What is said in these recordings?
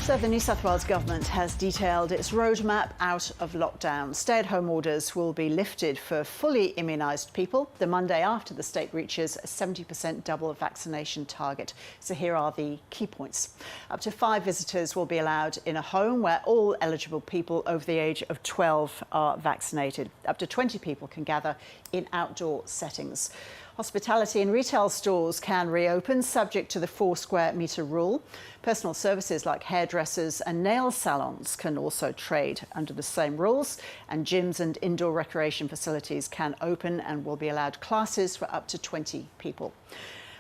So the New South Wales government has detailed its roadmap out of lockdown. Stay-at-home orders will be lifted for fully immunised people the Monday after the state reaches a 70% double vaccination target. So here are the key points. Up to 5 visitors will be allowed in a home where all eligible people over the age of 12 are vaccinated. Up to 20 people can gather in outdoor settings. Hospitality and retail stores can reopen subject to the 4 square metre rule. Personal services like hairdressers and nail salons can also trade under the same rules, and gyms and indoor recreation facilities can open and will be allowed classes for up to 20 people.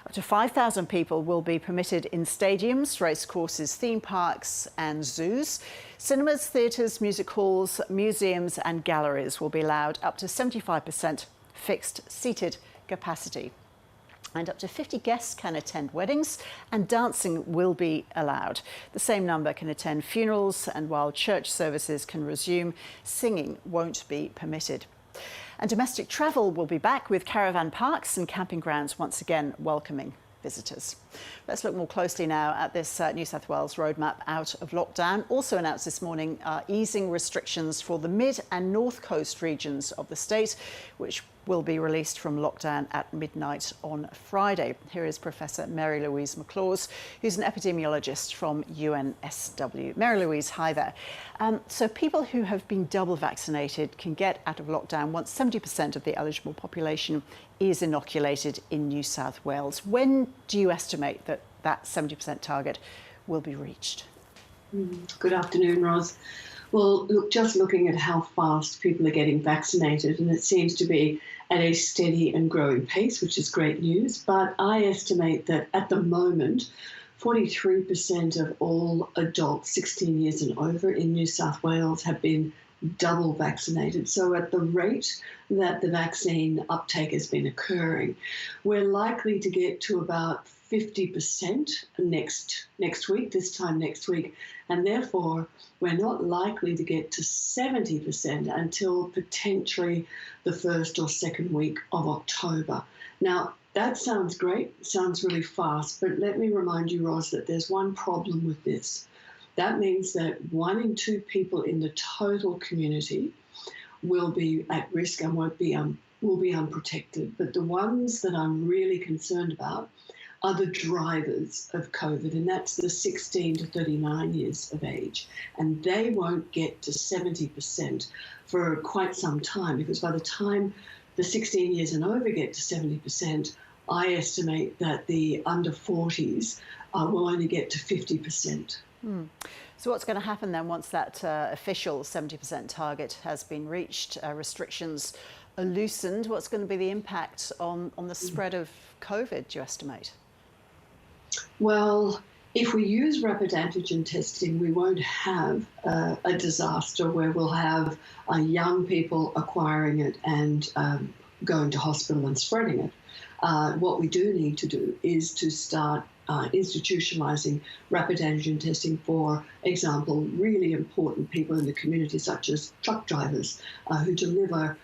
Up to 5,000 people will be permitted in stadiums, racecourses, theme parks and zoos. Cinemas, theatres, music halls, museums and galleries will be allowed up to 75% fixed seated capacity. And up to 50 guests can attend weddings, and dancing will be allowed. The same number can attend funerals, and while church services can resume, singing won't be permitted. And domestic travel will be back, with caravan parks and camping grounds once again welcoming visitors. Let's look more closely now at this New South Wales roadmap out of lockdown. Also announced this morning easing restrictions for the mid and north coast regions of the state, which will be released from lockdown at midnight on Friday. Here is Professor Mary Louise McLaws, who's an epidemiologist from NSW. Mary Louise, hi there. So people who have been double vaccinated can get out of lockdown once 70% of the eligible population is inoculated in New South Wales. When do you estimate that that 70% target will be reached? Good afternoon, Ros. Well, look, just looking at how fast people are getting vaccinated, and it seems to be at a steady and growing pace, which is great news. But I estimate that at the moment, 43% of all adults 16 years and over in New South Wales have been double vaccinated. So at the rate that the vaccine uptake has been occurring, we're likely to get to about 50% next week, this time next week, and therefore we're not likely to get to 70% until potentially the first or second week of October. Now, that sounds great, sounds really fast, but let me remind you, Ros, that there's one problem with this. That means that 1 in 2 people in the total community will be at risk and will be unprotected. But the ones that I'm really concerned about are the drivers of COVID, and that's the 16 to 39 years of age. And they won't get to 70% for quite some time, because by the time the 16 years and over get to 70%, I estimate that the under 40s will only get to 50%. So what's going to happen then once that official 70% target has been reached, restrictions are loosened? What's going to be the impact on the spread of COVID, do you estimate? Well, if we use rapid antigen testing, we won't have a disaster where we'll have young people acquiring it and going to hospital and spreading it. What we do need to do is to start institutionalising rapid antigen testing, for example, really important people in the community, such as truck drivers who deliver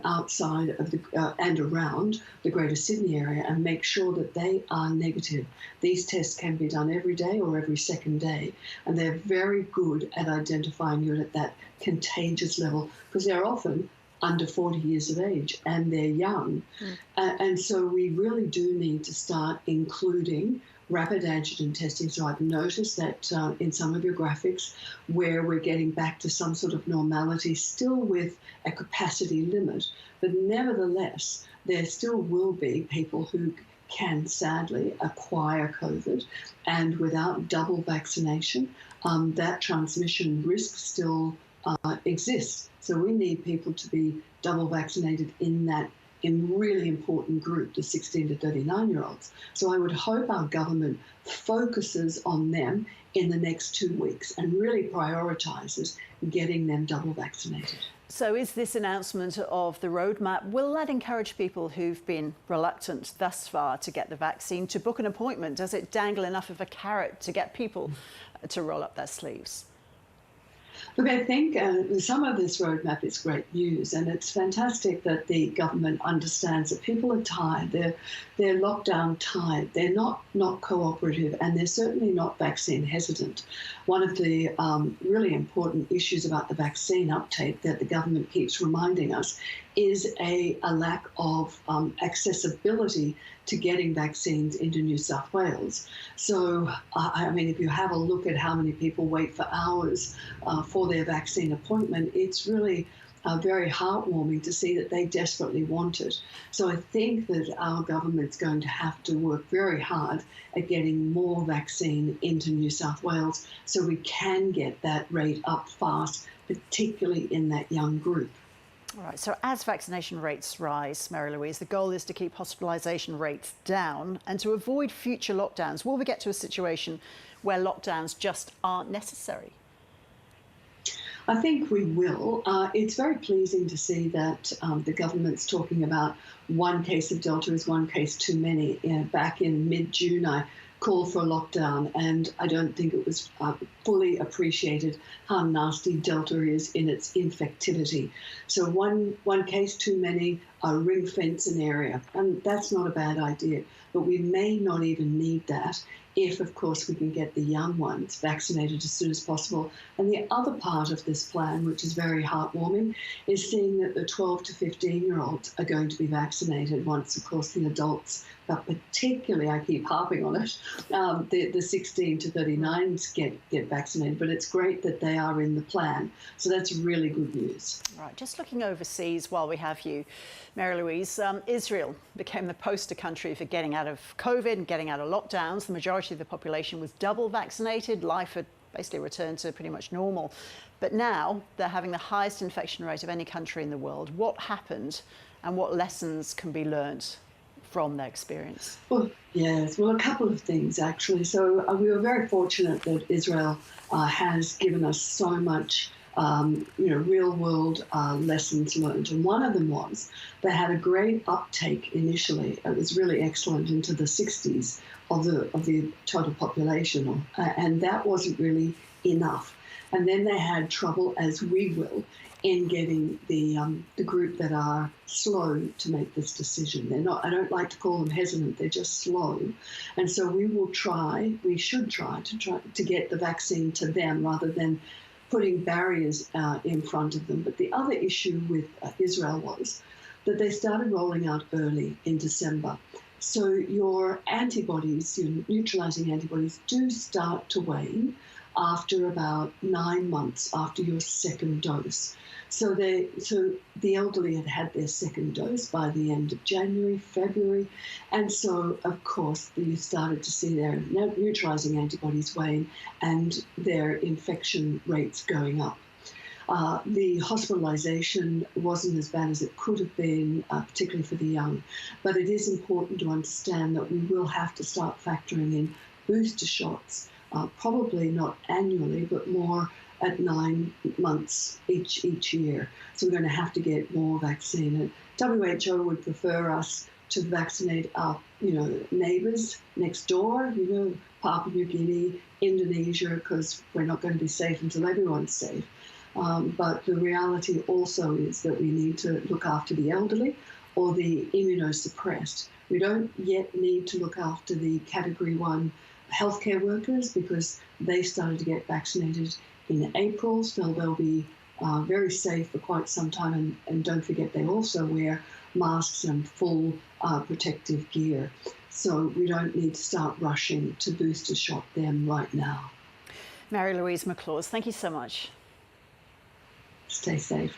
outside of the and around the Greater Sydney area, and make sure that they are negative. These tests can be done every day or every second day, and they're very good at identifying you at that contagious level, because they're often under 40 years of age and they're young. And so we really do need to start including rapid antigen testing. So I've noticed that in some of your graphics where we're getting back to some sort of normality, still with a capacity limit, but nevertheless, there still will be people who can sadly acquire COVID, and without double vaccination, that transmission risk still exists. So we need people to be double vaccinated in really important group, the 16 to 39-year-olds. So I would hope our government focuses on them in the next 2 weeks and really prioritises getting them double vaccinated. So is this announcement of the roadmap, will that encourage people who've been reluctant thus far to get the vaccine to book an appointment? Does it dangle enough of a carrot to get people to roll up their sleeves? Look, I think some of this roadmap is great news, and it's fantastic that the government understands that people are tired. They're lockdown tired. They're not cooperative, and they're certainly not vaccine hesitant. One of the really important issues about the vaccine uptake that the government keeps reminding us is a lack of accessibility to getting vaccines into New South Wales. So, I mean, if you have a look at how many people wait for hours for their vaccine appointment, it's really very heartwarming to see that they desperately want it. So I think that our government's going to have to work very hard at getting more vaccine into New South Wales so we can get that rate up fast, particularly in that young group. All right, so as vaccination rates rise, Mary-Louise, the goal is to keep hospitalisation rates down and to avoid future lockdowns. Will we get to a situation where lockdowns just aren't necessary? I think we will. It's very pleasing to see that the government's talking about one case of Delta is one case too many. Back in mid-June, I called for a lockdown, and I don't think it was fully appreciated how nasty Delta is in its infectivity. So one case too many, ring fence an area, and that's not a bad idea. But we may not even need that if, of course, we can get the young ones vaccinated as soon as possible. And the other part of this plan, which is very heartwarming, is seeing that the 12 to 15-year-olds are going to be vaccinated once, of course, the adults, but particularly, I keep harping on it, the 16 to 39s get vaccinated. But it's great that they are in the plan. So that's really good news. Right, just looking overseas while we have you, Mary-Louise, Israel became the poster country for getting out of COVID and getting out of lockdowns. The majority of the population was double vaccinated. Life had basically returned to pretty much normal. But now they're having the highest infection rate of any country in the world. What happened and what lessons can be learned from their experience? Well, yes, well, a couple of things, actually. So we were very fortunate that Israel has given us so much real-world lessons learned. And one of them was they had a great uptake initially. It was really excellent into the 60s of the total population, and that wasn't really enough. And then they had trouble, as we will, in getting the group that are slow to make this decision. They're not, I don't like to call them hesitant, they're just slow. And so we should try to get the vaccine to them rather than putting barriers in front of them. But the other issue with Israel was that they started rolling out early in December. So your antibodies, your neutralizing antibodies, do start to wane after about 9 months after your second dose. So the elderly had had their second dose by the end of January, February, and so of course you started to see their neutralizing antibodies wane and their infection rates going up. The hospitalisation wasn't as bad as it could have been, particularly for the young, but it is important to understand that we will have to start factoring in booster shots, probably not annually, but more at 9 months each year. So we're going to have to get more vaccine. And WHO would prefer us to vaccinate our, neighbours next door, Papua New Guinea, Indonesia, because we're not going to be safe until everyone's safe. But the reality also is that we need to look after the elderly or the immunosuppressed. We don't yet need to look after the Category 1 healthcare workers because they started to get vaccinated in April, so they'll be very safe for quite some time. And don't forget, they also wear masks and full protective gear. So we don't need to start rushing to booster shot them right now. Mary-Louise McLaws, thank you so much. Stay safe.